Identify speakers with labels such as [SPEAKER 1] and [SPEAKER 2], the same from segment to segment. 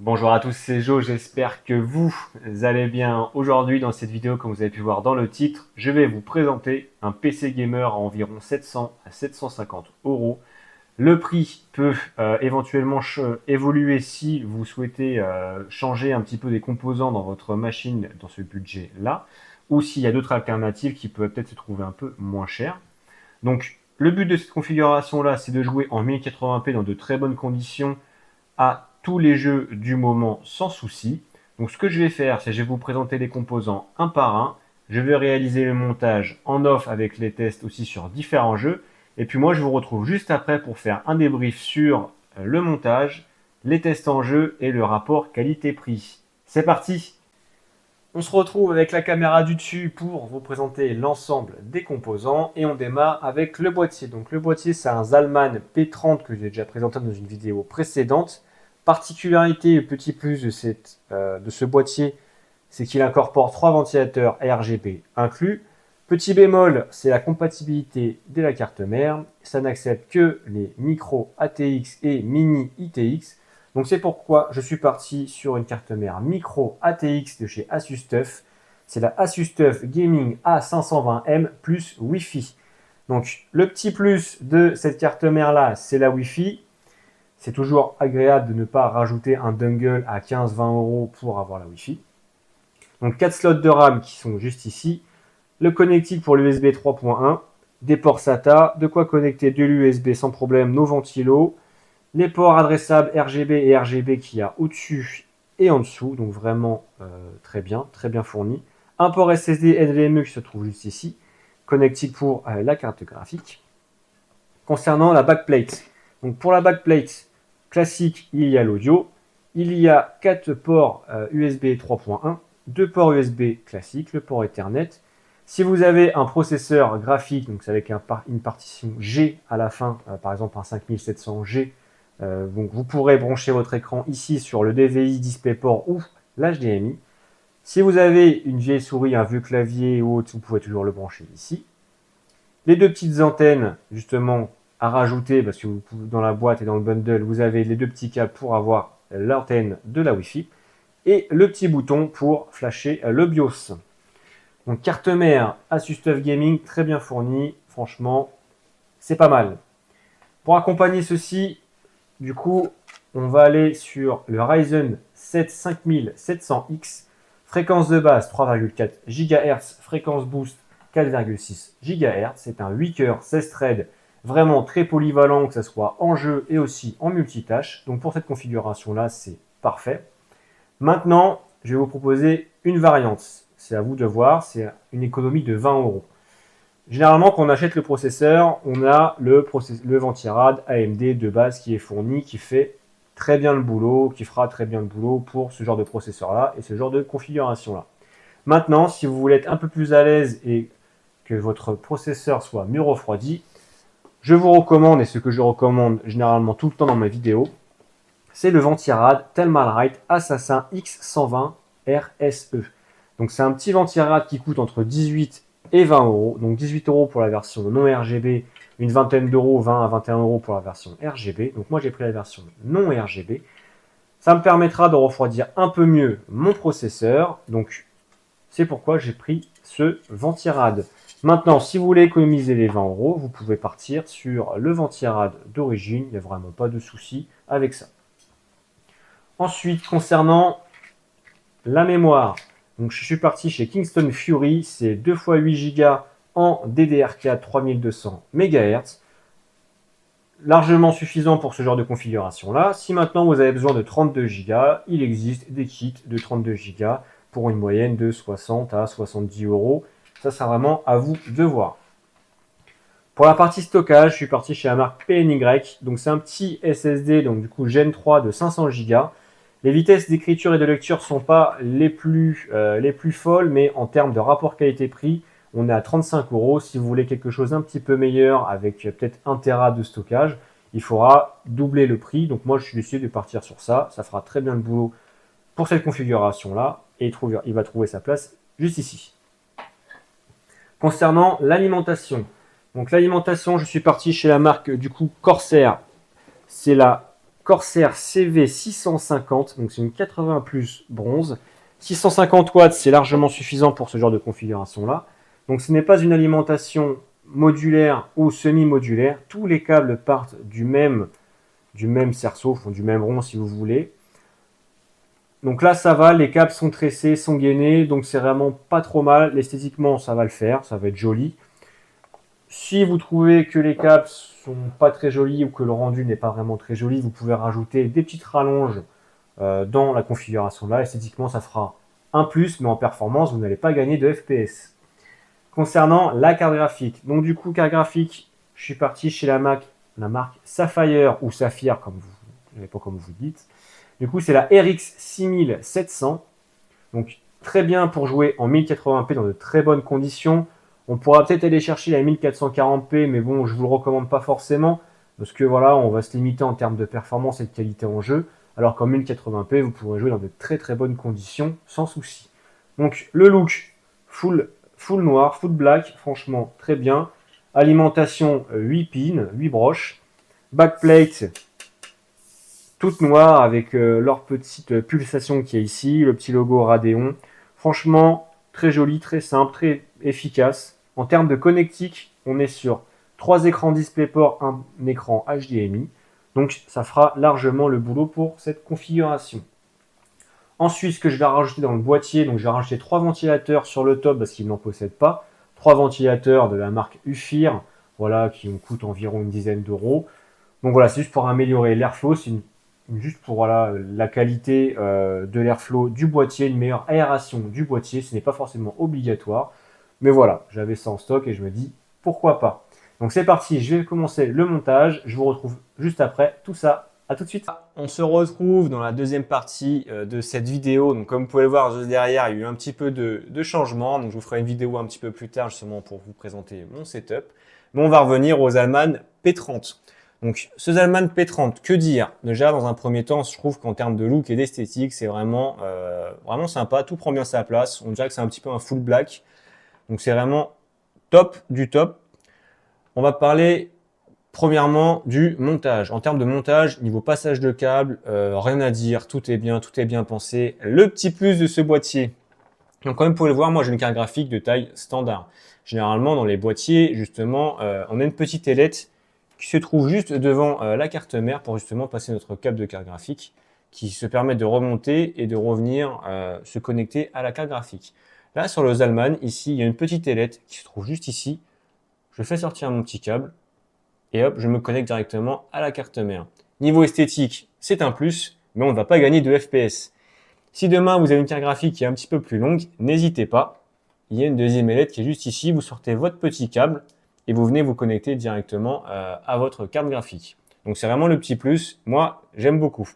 [SPEAKER 1] Bonjour à tous, c'est Jo, j'espère que vous allez bien. Aujourd'hui, dans cette vidéo, comme vous avez pu voir dans le titre, je vais vous présenter un PC gamer à environ 700 à 750 euros. Le prix peut éventuellement évoluer si vous souhaitez changer un petit peu des composants dans votre machine dans ce budget-là, ou s'il y a d'autres alternatives qui peuvent peut-être se trouver un peu moins chères. Donc, le but de cette configuration-là, c'est de jouer en 1080p dans de très bonnes conditions à tous les jeux du moment sans souci. Donc ce que je vais faire, c'est que je vais vous présenter les composants un par un. Je vais réaliser le montage en off avec les tests aussi sur différents jeux. Et puis moi, je vous retrouve juste après pour faire un débrief sur le montage, les tests en jeu et le rapport qualité-prix. C'est parti! On se retrouve avec la caméra du dessus pour vous présenter l'ensemble des composants et on démarre avec le boîtier. Donc le boîtier, c'est un Zalman P30 que j'ai déjà présenté dans une vidéo précédente. Particularité, petit plus de ce boîtier, c'est qu'il incorpore 3 ventilateurs RGB inclus. Petit bémol, c'est la compatibilité de la carte mère. Ça n'accepte que les micro ATX et mini ITX. Donc c'est pourquoi je suis parti sur une carte mère micro ATX de chez ASUSTUF. C'est la ASUSTUF Gaming A520M plus Wi-Fi. Donc le petit plus de cette carte mère là, c'est la Wi-Fi. C'est toujours agréable de ne pas rajouter un dongle à 15-20 euros pour avoir la Wi-Fi. Donc 4 slots de RAM qui sont juste ici. Le connectique pour l'USB 3.1. Des ports SATA. De quoi connecter de l'USB sans problème nos ventilos. Les ports adressables RGB et RGB qu'il y a au-dessus et en dessous. Donc vraiment très bien fourni. Un port SSD NVMe qui se trouve juste ici. Connectique pour la carte graphique. Concernant la backplate. Donc pour la backplate classique, il y a l'audio. Il y a 4 ports USB 3.1, 2 ports USB classiques, le port Ethernet. Si vous avez un processeur graphique, donc c'est avec une partition G à la fin, par exemple un 5700G, donc vous pourrez brancher votre écran ici sur le DVI DisplayPort ou l'HDMI. Si vous avez une vieille souris, un vieux clavier ou autre, vous pouvez toujours le brancher ici. Les deux petites antennes, justement, à rajouter, parce que dans la boîte et dans le bundle, vous avez les deux petits câbles pour avoir l'antenne de la Wi-Fi. Et le petit bouton pour flasher le BIOS. Donc carte mère ASUSTUF Gaming, très bien fournie. Franchement, c'est pas mal. Pour accompagner ceci, du coup, on va aller sur le Ryzen 7 5700X. Fréquence de base 3,4 GHz, fréquence boost 4,6 GHz. C'est un 8 coeurs, 16 threads, vraiment très polyvalent, que ce soit en jeu et aussi en multitâche. Donc pour cette configuration-là, c'est parfait. Maintenant, je vais vous proposer une variante. C'est à vous de voir, c'est une économie de 20 euros. Généralement, quand on achète le processeur, on a le Ventirad AMD de base qui est fourni, qui fait très bien le boulot, qui fera très bien le boulot pour ce genre de processeur-là et ce genre de configuration-là. Maintenant, si vous voulez être un peu plus à l'aise et que votre processeur soit mieux refroidi, je vous recommande, et ce que je recommande généralement tout le temps dans mes vidéos, c'est le Ventirad Thermalright Assassin X120 RSE. Donc c'est un petit Ventirad qui coûte entre 18 et 20 euros. Donc 18 euros pour la version non RGB, une vingtaine d'euros, 20 à 21 euros pour la version RGB. Donc moi j'ai pris la version non RGB. Ça me permettra de refroidir un peu mieux mon processeur. Donc c'est pourquoi j'ai pris ce Ventirad. Maintenant, si vous voulez économiser les 20 euros, vous pouvez partir sur le Ventirad d'origine. Il n'y a vraiment pas de souci avec ça. Ensuite, concernant la mémoire, donc je suis parti chez Kingston Fury, c'est 2 x 8 Go en DDR4 3200 MHz. Largement suffisant pour ce genre de configuration-là. Si maintenant vous avez besoin de 32 Go, il existe des kits de 32 Go pour une moyenne de 60 à 70 euros. Ça sera vraiment à vous de voir. Pour la partie stockage, je suis parti chez la marque PNY. Donc c'est un petit SSD, donc du coup Gen 3 de 500 Go. Les vitesses d'écriture et de lecture ne sont pas les plus folles, mais en termes de rapport qualité-prix, on est à 35 euros. Si vous voulez quelque chose un petit peu meilleur avec peut-être 1 Tera de stockage, il faudra doubler le prix. Donc moi, je suis décidé de partir sur ça. Ça fera très bien le boulot pour cette configuration-là. Et il va trouver sa place juste ici. Concernant l'alimentation. Donc l'alimentation, je suis parti chez la marque du coup Corsair. C'est la Corsair CV 650, donc c'est une 80 plus bronze. 650 watts, c'est largement suffisant pour ce genre de configuration-là. Donc ce n'est pas une alimentation modulaire ou semi-modulaire. Tous les câbles partent du même cerceau, du même rond si vous voulez. Donc là, ça va, les câbles sont tressés, sont gainés, donc c'est vraiment pas trop mal. Esthétiquement, ça va le faire, ça va être joli. Si vous trouvez que les câbles sont pas très jolis ou que le rendu n'est pas vraiment très joli, vous pouvez rajouter des petites rallonges dans la configuration là. Esthétiquement, ça fera un plus, mais en performance, vous n'allez pas gagner de FPS. Concernant la carte graphique, donc du coup, carte graphique, je suis parti chez la marque Sapphire ou Saphir, comme vous, je ne sais pas comment vous dites. Du coup, c'est la RX 6700. Donc, très bien pour jouer en 1080p dans de très bonnes conditions. On pourra peut-être aller chercher la 1440p, mais bon, je ne vous le recommande pas forcément. Parce que voilà, on va se limiter en termes de performance et de qualité en jeu. Alors qu'en 1080p, vous pourrez jouer dans de très très bonnes conditions, sans souci. Donc, le look, full noir, full black, franchement, très bien. Alimentation, 8 pins, 8 broches. Backplate, toute noire avec leur petite pulsation qui est ici, le petit logo Radeon. Franchement, très joli, très simple, très efficace. En termes de connectique, on est sur 3 écrans DisplayPort, un écran HDMI. Donc ça fera largement le boulot pour cette configuration. Ensuite, ce que je vais rajouter dans le boîtier, donc je vais rajouter 3 ventilateurs sur le top parce qu'il n'en possède pas. 3 ventilateurs de la marque UFIR, voilà, qui me coûtent environ une dizaine d'euros. Donc voilà, c'est juste pour améliorer l'airflow, c'est juste pour voilà, la qualité de l'airflow du boîtier, une meilleure aération du boîtier. Ce n'est pas forcément obligatoire. Mais voilà, j'avais ça en stock et je me dis pourquoi pas. Donc c'est parti, je vais commencer le montage. Je vous retrouve juste après tout ça. À tout de suite. On se retrouve dans la deuxième partie de cette vidéo. Donc comme vous pouvez le voir juste derrière, il y a eu un petit peu de changement. Donc je vous ferai une vidéo un petit peu plus tard justement pour vous présenter mon setup. Mais on va revenir aux Zalman P30. Donc, ce Zalman P30, que dire? Déjà, dans un premier temps, je trouve qu'en termes de look et d'esthétique, c'est vraiment sympa. Tout prend bien sa place. On dirait que c'est un petit peu un full black. Donc, c'est vraiment top du top. On va parler premièrement du montage. En termes de montage, niveau passage de câble, rien à dire. Tout est bien pensé. Le petit plus de ce boîtier. Donc, comme vous pouvez le voir, moi, j'ai une carte graphique de taille standard. Généralement, dans les boîtiers, justement, on a une petite ailette qui se trouve juste devant la carte mère pour justement passer notre câble de carte graphique qui se permet de remonter et de revenir se connecter à la carte graphique. Là, sur le Zalman, ici, il y a une petite ailette qui se trouve juste ici. Je fais sortir mon petit câble et hop, je me connecte directement à la carte mère. Niveau esthétique, c'est un plus, mais on ne va pas gagner de FPS. Si demain, vous avez une carte graphique qui est un petit peu plus longue, n'hésitez pas. Il y a une deuxième ailette qui est juste ici. Vous sortez votre petit câble et vous venez vous connecter directement à votre carte graphique. Donc c'est vraiment le petit plus. Moi, j'aime beaucoup.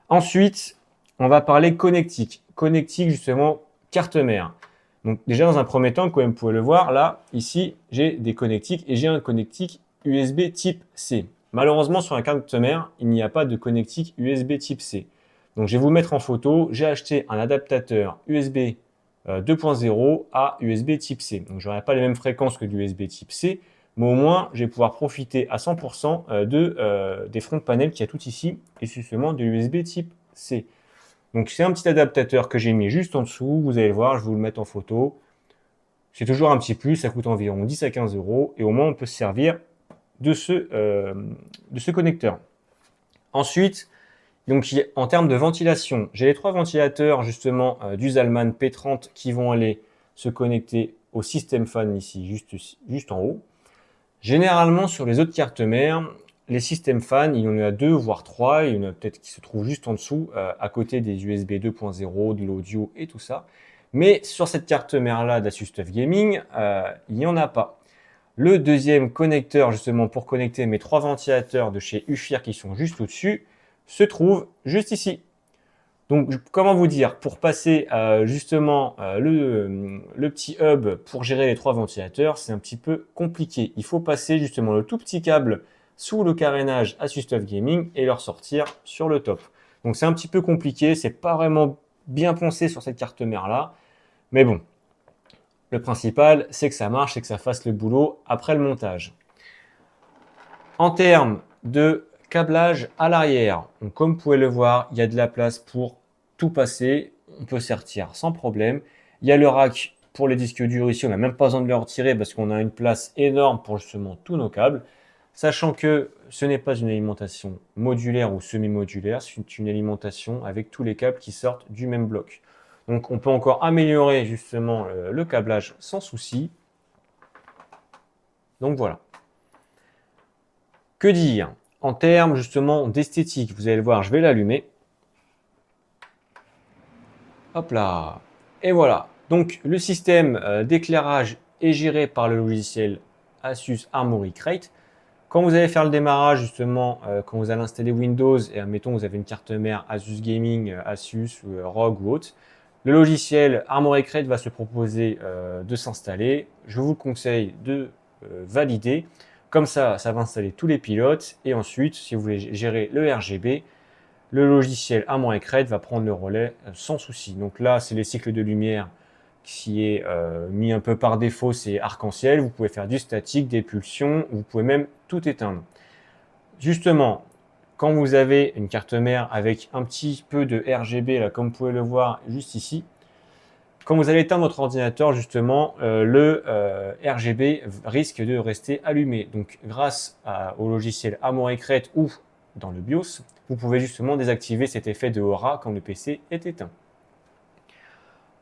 [SPEAKER 1] Ensuite, on va parler connectique. Connectique, justement, carte mère. Donc déjà, dans un premier temps, comme vous pouvez le voir, là, ici, j'ai des connectiques et j'ai un connectique USB type C. Malheureusement, sur la carte mère, il n'y a pas de connectique USB type C. Donc je vais vous mettre en photo. J'ai acheté un adaptateur USB 2.0 à USB type C. Donc, je n'aurai pas les mêmes fréquences que du USB type C, mais au moins, je vais pouvoir profiter à 100% des front panels qu'il y a tout ici, et justement de USB type C. Donc, c'est un petit adaptateur que j'ai mis juste en dessous. Vous allez le voir, je vais vous le mettre en photo. C'est toujours un petit plus, ça coûte environ 10 à 15 euros, et au moins, on peut se servir de ce connecteur. Ensuite, donc, en termes de ventilation, j'ai les 3 ventilateurs justement du Zalman P30 qui vont aller se connecter au système fan ici, juste en haut. Généralement, sur les autres cartes mères, les systèmes fans, il y en a 2 voire 3. Il y en a peut-être qui se trouvent juste en dessous, à côté des USB 2.0, de l'audio et tout ça. Mais sur cette carte mère-là d'Asus TUF Gaming, il n'y en a pas. Le deuxième connecteur justement pour connecter mes 3 ventilateurs de chez UFIR qui sont juste au-dessus, se trouve juste ici. Donc, comment vous dire, pour passer justement le petit hub pour gérer les 3 ventilateurs, c'est un petit peu compliqué. Il faut passer justement le tout petit câble sous le carénage Asus TUF Gaming et le ressortir sur le top. Donc, c'est un petit peu compliqué, c'est pas vraiment bien pensé sur cette carte mère là, mais bon, le principal, c'est que ça marche et que ça fasse le boulot après le montage. En termes de câblage à l'arrière. Donc, comme vous pouvez le voir, il y a de la place pour tout passer. On peut sortir sans problème. Il y a le rack pour les disques durs ici. On n'a même pas besoin de le retirer parce qu'on a une place énorme pour justement tous nos câbles. Sachant que ce n'est pas une alimentation modulaire ou semi-modulaire, c'est une alimentation avec tous les câbles qui sortent du même bloc. Donc on peut encore améliorer justement le câblage sans souci. Donc voilà. Que dire? En termes justement d'esthétique, vous allez le voir, je vais l'allumer. Hop là. Et voilà. Donc le système d'éclairage est géré par le logiciel Asus Armoury Crate. Quand vous allez faire le démarrage, justement, quand vous allez installer Windows et admettons vous avez une carte mère Asus Gaming, Asus, ROG ou autre, le logiciel Armoury Crate va se proposer de s'installer. Je vous conseille de valider. Comme ça va installer tous les pilotes. Et ensuite, si vous voulez gérer le RGB, le logiciel Armoury Crate va prendre le relais sans souci. Donc là, c'est les cycles de lumière qui est mis un peu par défaut, c'est arc-en-ciel. Vous pouvez faire du statique, des pulsions, vous pouvez même tout éteindre. Justement, quand vous avez une carte mère avec un petit peu de RGB, là, comme vous pouvez le voir juste ici, quand vous allez éteindre votre ordinateur, justement, le RGB risque de rester allumé. Donc, grâce au logiciel Armoury Crate ou dans le BIOS, vous pouvez justement désactiver cet effet de aura quand le PC est éteint.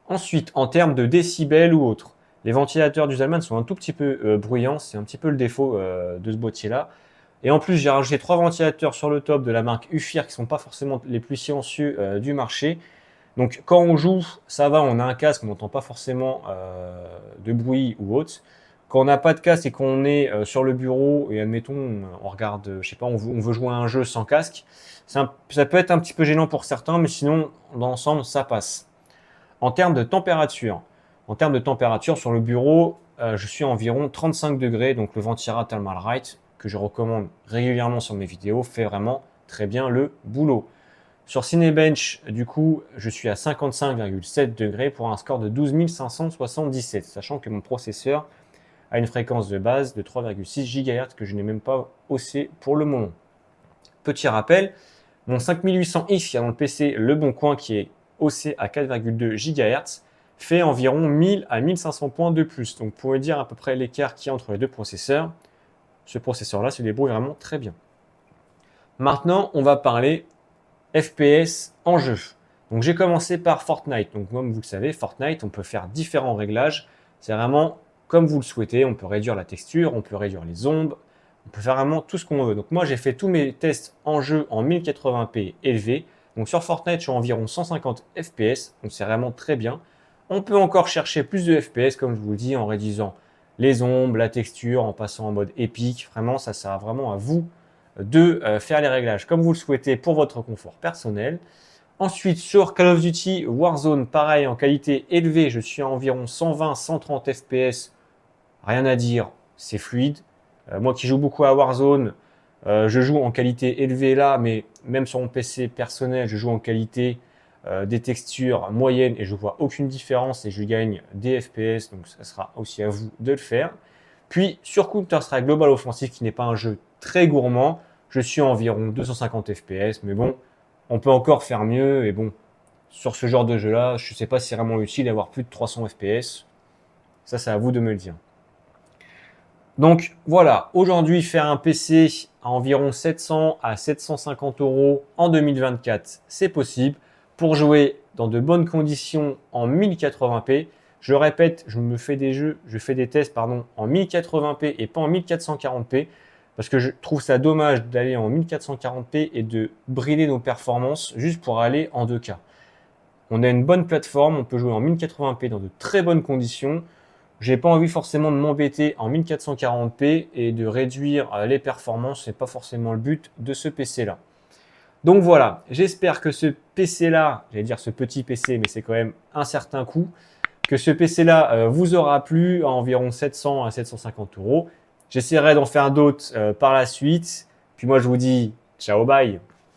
[SPEAKER 1] Ensuite, en termes de décibels ou autres, les ventilateurs du Zalman sont un tout petit peu bruyants. C'est un petit peu le défaut de ce boîtier-là. Et en plus, j'ai rajouté 3 ventilateurs sur le top de la marque UFIR qui ne sont pas forcément les plus silencieux du marché. Donc, quand on joue, ça va, on a un casque, on n'entend pas forcément de bruit ou autre. Quand on n'a pas de casque et qu'on est sur le bureau et admettons, on regarde, je sais pas, on veut jouer à un jeu sans casque, ça peut être un petit peu gênant pour certains, mais sinon, dans l'ensemble, ça passe. En termes de température sur le bureau, je suis à environ 35 degrés, donc le Ventira Thermal Right, que je recommande régulièrement sur mes vidéos, fait vraiment très bien le boulot. Sur Cinebench, du coup, je suis à 55,7 degrés pour un score de 12 577, sachant que mon processeur a une fréquence de base de 3,6 GHz que je n'ai même pas haussé pour le moment. Petit rappel, mon 5800X qui est dans le PC Le Bon Coin qui est haussé à 4,2 GHz fait environ 1000 à 1500 points de plus. Donc, vous pouvez dire à peu près l'écart qu'il y a entre les deux processeurs. Ce processeur-là se débrouille vraiment très bien. Maintenant, on va parler FPS en jeu. Donc, j'ai commencé par Fortnite. Donc, comme vous le savez, Fortnite, on peut faire différents réglages. C'est vraiment comme vous le souhaitez. On peut réduire la texture, on peut réduire les ombres, on peut faire vraiment tout ce qu'on veut. Donc, moi, j'ai fait tous mes tests en jeu en 1080p élevé. Donc sur Fortnite, je suis à environ 150 FPS, donc c'est vraiment très bien. On peut encore chercher plus de FPS, comme je vous le dis, en réduisant les ombres, la texture, en passant en mode épique. Vraiment, ça sert vraiment à vous de faire les réglages comme vous le souhaitez pour votre confort personnel. Ensuite, sur Call of Duty Warzone, pareil, en qualité élevée, je suis à environ 120-130 FPS. Rien à dire, c'est fluide. Moi qui joue beaucoup à Warzone, je joue en qualité élevée là, mais même sur mon PC personnel, je joue en qualité des textures moyennes et je vois aucune différence et je gagne des FPS, donc ça sera aussi à vous de le faire. Puis sur Counter-Strike Global Offensive, qui n'est pas un jeu très gourmand, je suis à environ 250 FPS, mais bon, on peut encore faire mieux et bon, sur ce genre de jeu-là, je ne sais pas si c'est vraiment utile d'avoir plus de 300 FPS. Ça, c'est à vous de me le dire. Donc voilà, aujourd'hui, faire un PC à environ 700 à 750 € en 2024, c'est possible. Pour jouer dans de bonnes conditions en 1080p, je répète, je fais des tests en 1080p et pas en 1440p parce que je trouve ça dommage d'aller en 1440p et de brider nos performances juste pour aller en 2K. On a une bonne plateforme, on peut jouer en 1080p dans de très bonnes conditions. J'ai pas envie forcément de m'embêter en 1440p et de réduire les performances, c'est pas forcément le but de ce PC-là. Donc voilà, j'espère que ce PC-là, j'allais dire ce petit PC, mais c'est quand même un certain coût, que ce PC-là vous aura plu à environ 700 à 750 €. J'essaierai d'en faire d'autres par la suite. Puis moi, je vous dis ciao, bye.